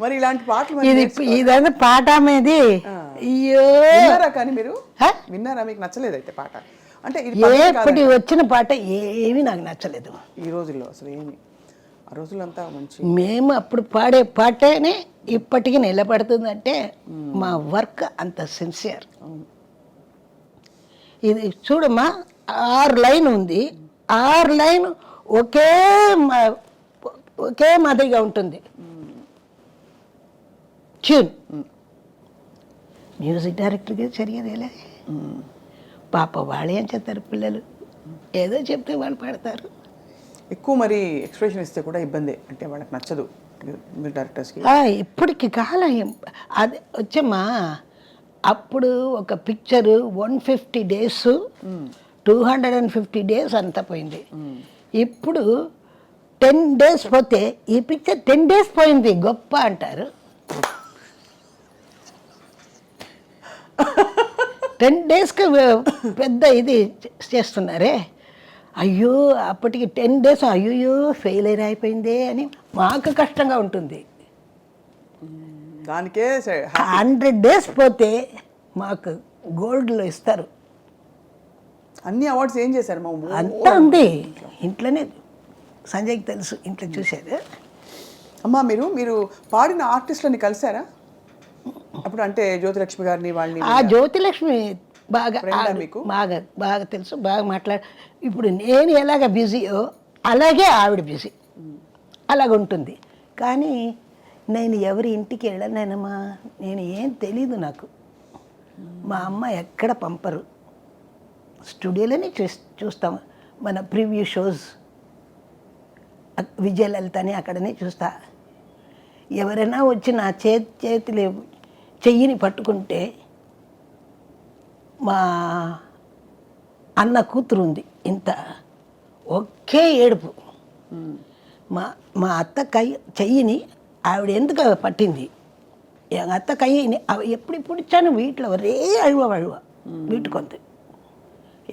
మరి ఇలాంటి పాటలు మరి ఇది ఇదంతా పాట మీది. అయ్యో విన్నారా? కానీ మీరు విన్నారా? మీకు నచ్చలేదు అయితే పాట? అంటే ఇది ఎప్పటి వచ్చిన పాట ఏమీ నాకు నచ్చలేదు ఈ రోజుల్లో. అసలు ఏమి ఆ రోజులంతా మంచి. మేము అప్పుడు పాడే పాటనే ఇప్పటికీ నిలబడుతుందంటే మా వర్క్ అంత సిన్సియర్. ఇది చూడమ్మా, 6 లైన్ ఉంది. 6 లైన్ ఒకే మాదిరిగా ఉంటుంది ట్యూన్. మ్యూజిక్ డైరెక్టర్గా జరిగేదేలే. పాప వాళ్ళు ఏం చేస్తారు పిల్లలు, ఏదో చెప్తే వాళ్ళు పాడతారు. ఎక్కువ మరి ఎక్స్ప్రెషన్ ఇస్తే కూడా ఇబ్బంది, అంటే వాళ్ళకి నచ్చదు డైరెక్టర్స్కి. ఇప్పటికి కాలం అది వచ్చమ్మా. అప్పుడు ఒక పిక్చరు 150 days 250 days అంతా పోయింది. ఇప్పుడు 10 days పోతే ఈ పిక్చర్ 10 days పోయింది గొప్ప అంటారు. 10 daysకి పెద్ద ఇది చేస్తున్నారే. అయ్యో అప్పటికి 10 days అయ్యో ఫెయిలియర్ అయిపోయిందే అని మాకు కష్టంగా ఉంటుంది. దానికే 100 days పోతే మాకు గోల్డ్లో ఇస్తారు. అన్ని అవార్డ్స్ ఏం చేశారు? మా అంతా ఉంది ఇంట్లోనే, సంజయ్కి తెలుసు, ఇంట్లో చూసేది. అమ్మా మీరు పాడిన ఆర్టిస్టులని కలిసారా అప్పుడు? అంటే జ్యోతిలక్ష్మి గారిని వాళ్ళని. ఆ జ్యోతిలక్ష్మి బాగా మీకు బాగా బాగా తెలుసు, బాగా ఇప్పుడు నేను ఎలాగ బిజీయో అలాగే ఆవిడ బిజీ, అలాగ ఉంటుంది. కానీ నేను ఎవరి ఇంటికి వెళ్ళలేనమ్మా, నేను ఏం తెలీదు నాకు. మా అమ్మ ఎక్కడ పంపరు, స్టూడియోలోనే చూస్తాం. మన ప్రివ్యూ షోస్ విజయలలితని అక్కడనే చూస్తా. ఎవరైనా వచ్చి నా చేతిలో చెయ్యిని పట్టుకుంటే, మా అన్న కూతురు ఉంది ఇంత, ఒకే ఏడుపు. మా అత్త చెయ్యిని ఆవిడ ఎందుకు పట్టింది, అత్త కయ్యిని எப்படி பிடிச்சான்னு வீட்டில் ஒரே அழுவ வீட்டுக்கு வந்து.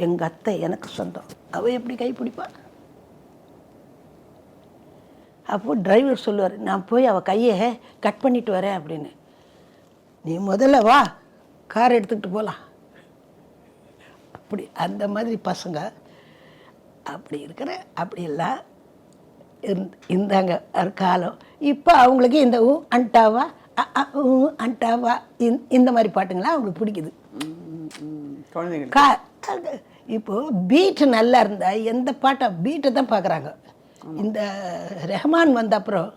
எங்கள் அத்தை எனக்கு சொந்தம், அவள் எப்படி கை பிடிப்பா? அப்போது டிரைவர் சொல்லுவார், நான் போய் அவள் கையை கட் பண்ணிட்டு வரேன் அப்படின்னு. நீ முதல்ல வா, கார் எடுத்துக்கிட்டு போகலாம். அப்படி அந்த மாதிரி பசங்க அப்படி இருக்கிற அப்படியெல்லாம் இருந்தாங்க காலம். இப்போ அவங்களுக்கு இந்த அண்டாவா అంటావా இந்த மாதிரி பாட்டுங்களாம் அவங்களுக்கு பிடிக்குது. இப்போ பீட் நல்லா இருந்தால் எந்த பாட்டை பீட்டை தான் பார்க்குறாங்க. இந்த ரெஹ்மான் வந்த அப்புறம்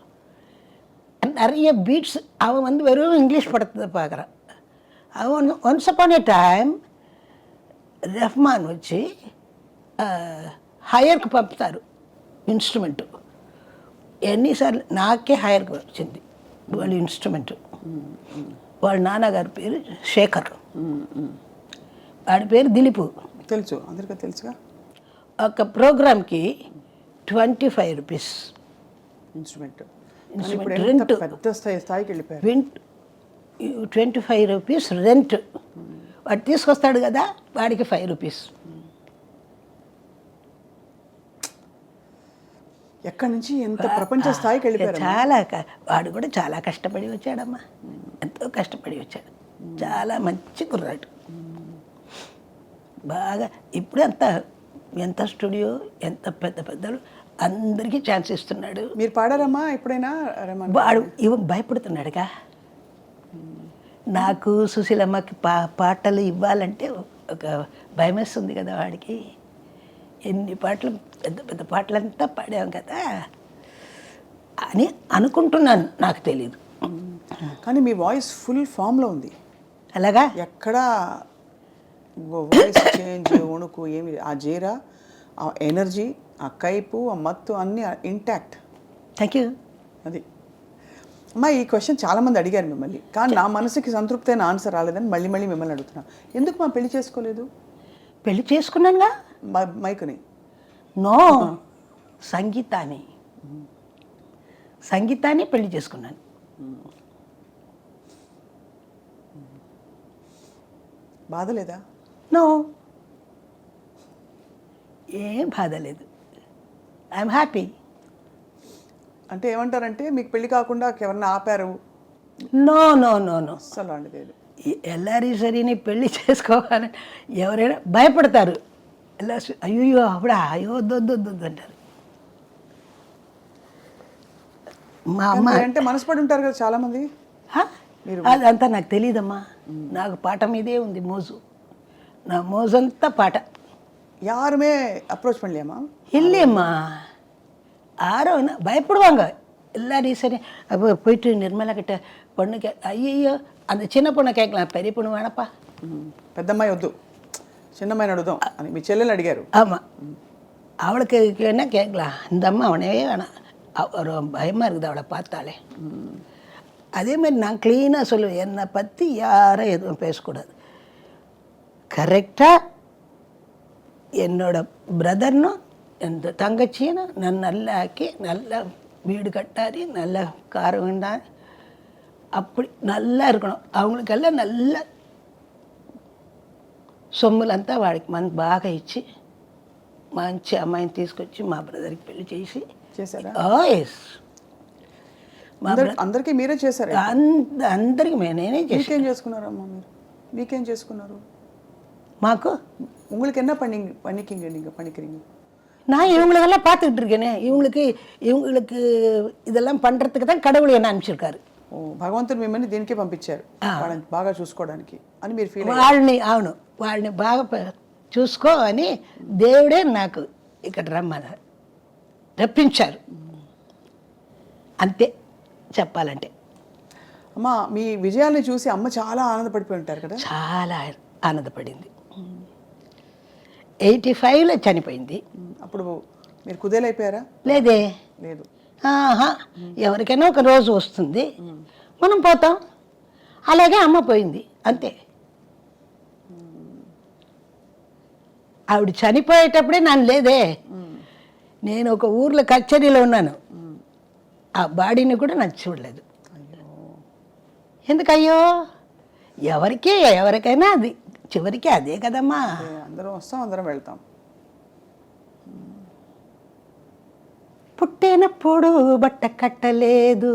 நிறைய பீட்ஸ் அவன் வந்து வெறும் இங்கிலீஷ் படத்தை தான் பார்க்குறான். அவன் once upon a time Rahman వచ్చి హైయర్కి పంపుతారు ఇన్స్ట్రుమెంటు. ఎన్నిసార్లు నాకే హైయర్కి వచ్చింది వాళ్ళ ఇన్స్ట్రుమెంట్. వాళ్ళ నాన్నగారి పేరు శేఖర్, వాడి పేరు దిలీపు. తెలుసు, అందరికీ తెలుసుగా. ఒక ప్రోగ్రామ్కి 25 rupees ఇన్స్ట్రుమెంట్ రెంట్. పెద్ద స్థాయికి వెళ్ళిపోయారు. 25 rupees రెంట్. వాడు తీసుకొస్తాడు కదా, వాడికి 5 rupees. ఎక్కడి నుంచి ఎంత ప్రపంచ స్థాయికి వెళ్ళిపోయారు. చాలా వాడు కూడా చాలా కష్టపడి వచ్చాడమ్మా, ఎంతో కష్టపడి వచ్చాడు. చాలా మంచి కుర్రాడు బాగా. ఇప్పుడు ఎంత స్టూడియో, ఎంత పెద్దలు అందరికీ ఛాన్స్ ఇస్తున్నాడు. మీరు పాడారమ్మా ఎప్పుడైనా? వాడు భయపడుతున్నాడుగా. నాకు సుశీలమ్మకి పాటలు ఇవ్వాలంటే ఒక భయం వేస్తుంది కదా వాడికి. ఎన్ని పాటలు, పెద్ద పాటలంతా పాడాం కదా అని అనుకుంటున్నాను, నాకు తెలీదు. కానీ మీ వాయిస్ ఫుల్ ఫామ్లో ఉంది. అలాగా ఎక్కడా వాయిస్ చేంజ్, వణుకు ఏమి, ఆ జీరా, ఆ ఎనర్జీ, ఆ కైపు, ఆ మత్తు అన్నీ ఇంటాక్ట్. Thank you. అది అమ్మా. ఈ క్వశ్చన్ చాలామంది అడిగారు మిమ్మల్ని, కానీ నా మనసుకి సంతృప్తి అయిన ఆన్సర్ రాలేదని మళ్ళీ మళ్ళీ అడుగుతున్నాను. ఎందుకు మా పెళ్లి చేసుకోలేదు? పెళ్లి చేసుకున్నానుగా మైకుని. నో, సంగీతాన్ని పెళ్లి చేసుకున్నాను. బాధ లేదా? నో, ఏం బాధ లేదు. I'm happy. అంటే ఏమంటారంటే మీకు పెళ్లి కాకుండా ఎవరన్నా ఆపారు నో నో నో నో, అస్సలు అలాంటిది లేదు. ఎల్లారీశ్వరిని పెళ్లి చేసుకోవాలని ఎవరైనా భయపడతారు. అయ్యో అప్పుడా అయ్యో వద్దు అంటారు. మా అమ్మ అంటే మనసుపడి ఉంటారు కదా చాలా మంది. హ? అదంతా నాకు తెలియదమ్మా. నాకు పాట మీదే ఉంది మోజు. నా మోజంతా పాట. யாருமே அப்ரோச் பண்ணலையாம்மா? இல்லையம்மா, யாரும் பயப்படுவாங்க. எல்லாரையும் சரி அப்போ போயிட்டு நிர்மலா கிட்ட பொண்ணு ஐயோ அந்த சின்ன பொண்ணை கேட்கலாம், பெரிய பொண்ணு வேணப்பா. పెద్దమ్మాయి వద్దు, చిన్నమ్మాయిని అడుగుదాం అని మీ చెల్లెలు అడిగారు. ஆமாம், அவளுக்கு என்ன கேட்கலாம், இந்த அம்மா அவனே வேணாம், ஒரு பயமாக இருக்குது அவளை பார்த்தாலே. அதே மாதிரி நான் க்ளீனாக சொல்லுவேன், என்னை பற்றி யாரும் எதுவும் பேசக்கூடாது. கரெக்டாக என்னோட பிரதர்னும் எந்த தங்கச்சியும் நான் நல்லா ஆக்கி நல்லா வீடு கட்டாரி நல்லா கார் வேண்டாம் அப்படி நல்லா இருக்கணும். அவங்களுக்கெல்லாம் நல்ல సొమ్ములంతా వాడికి మనకు బాగా ఇచ్చి మంచి అమ్మాయిని తీసుకొచ్చి మా బ్రదర్కి పెళ్లి చేసి చేశారా? ఎస్, అందరికీ మీరే చేశారు? అందరికి నేనే చేసి. మీకేం చేసుకున్నారమ్మా మీరు? మీకేం చేసుకున్నారు? మాకు உங்களுக்கு என்ன பண்ணிக்கிங்க நீங்கள் பண்ணிக்கிறீங்க? நான் இவங்களுக்கெல்லாம் பார்த்துக்கிட்டு இருக்கேனே, இவங்களுக்கு இதெல்லாம் பண்ணுறதுக்கு தான் கடவுள் என்ன అనిపించారు. ఓ భగవంతుడు మిమ్మల్ని దీనికే పంపించారు, వాళ్ళని బాగా చూసుకోవడానికి అని మీరు ఫీల్ వాళ్ళని బాగా చూసుకో అని దేవుడే నాకు ఇక్కడ రప్పించారు. అంతే చెప్పాలంటే. అమ్మ మీ విజయాన్ని చూసి అమ్మ చాలా ఆనందపడిపోయి ఉంటారు కదా? చాలా ఆనందపడింది. 85లో చనిపోయింది. అప్పుడు మీరు కుదేలైపోయారా? లేదే, లేదు. ఎవరికైనా ఒక రోజు వస్తుంది, మనం పోతాం. అలాగే అమ్మ పోయింది అంతే. ఆవిడ చనిపోయేటప్పుడే నన్ను లేదే, నేను ఒక ఊర్లో కచేరీలో ఉన్నాను, ఆ బాడీని కూడా నాకు చూడలేదు. ఎందుకయ్యో, ఎవరికైనా అది చివరికి అదే కదమ్మా. అందరం వస్తాం, అందరం వెళ్తాం. పుట్టినప్పుడు బట్ట కట్టలేదు,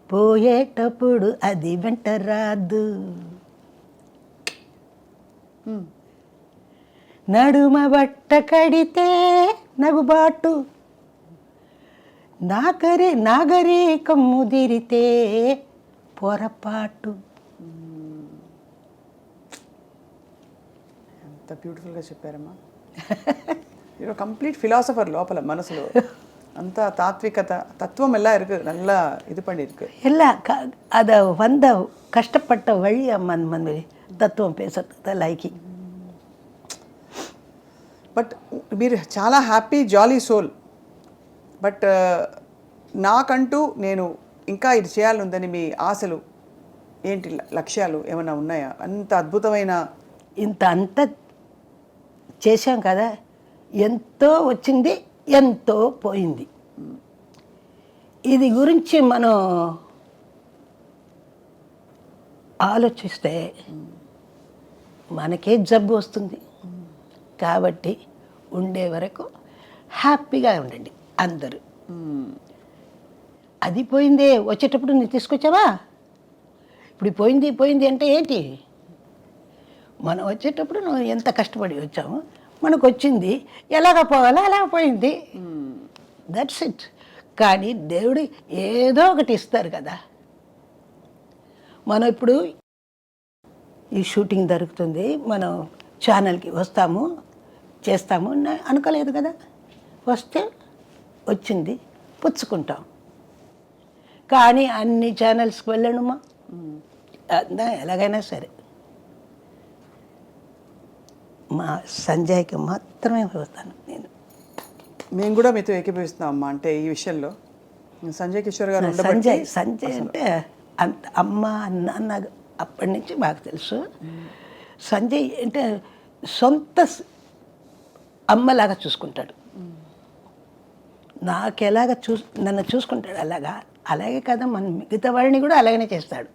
పోయేటప్పుడు అది వెంట రాదు. నడుమ బట్ట కడితే నగుబాటు, నాగరికం ముదిరితే పొరపాటు. ఎంత బ్యూటిఫుల్గా చెప్పారమ్మా. మీరు కంప్లీట్ ఫిలాసఫర్ లోపల మనసులో అంత தாத்விகத தத்துவம் எல்லாம் இருக்கு, நல்லா இது பண்ணியிருக்கு. எல்லாம் அதை வந்த கஷ்டப்பட்ட வழி அந்த தத்துவம் பேசுறதுக்கு தான் லைக்கி. బట్ మీరు చాలా హ్యాపీ జాలీ సోల్. బట్ నాకంటూ నేను ఇంకా ఇది చేయాలందని మీ ఆశలు ఏంటి, లక్ష్యాలు ఏమైనా ఉన్నాయా? అంత అద్భుతమైన అంత చేశాం కదా, ఎంతో వచ్చింది, ఎంతో పోయింది. ఇది గురించి మనం ఆలోచిస్తే మనకే జబ్బు వస్తుంది. కాబట్టి ఉండే వరకు హ్యాపీగా ఉండండి అందరూ. అది పోయిందే, వచ్చేటప్పుడు నువ్వు తీసుకొచ్చావా? ఇప్పుడు పోయింది అంటే ఏంటి? మనం వచ్చేటప్పుడు నువ్వు ఎంత కష్టపడి వచ్చాము, మనకు వచ్చింది, ఎలాగ పోవాలో అలా పోయింది, దట్స్ ఇట్. కానీ దేవుడు ఏదో ఒకటి ఇస్తారు కదా. మనం ఇప్పుడు ఈ షూటింగ్ జరుగుతుంది, మనం ఛానల్కి వస్తాము, చేస్తాము అనుకోలేదు కదా. వస్తే వచ్చింది, పుచ్చుకుంటాం. కానీ అన్ని ఛానల్స్కి వెళ్ళనుమా, ఎలాగైనా సరే మా సంజయ్కి మాత్రమే వస్తాను నేను. మేము కూడా మీతో ఏకీభవిస్తున్నాం అమ్మా. అంటే ఈ విషయంలో సంజయ్ కిషోర్ గారు సంజయ్ అంటే అంత అమ్మ నాన్న అప్పటి నుంచి బాగా తెలుసు. సంజయ్ అంటే సొంత అమ్మలాగా చూసుకుంటాడు. నాకు ఎలాగ నన్ను చూసుకుంటాడు అలాగే కదా, మన మిగతా వాడిని కూడా అలాగనే చేస్తాడు.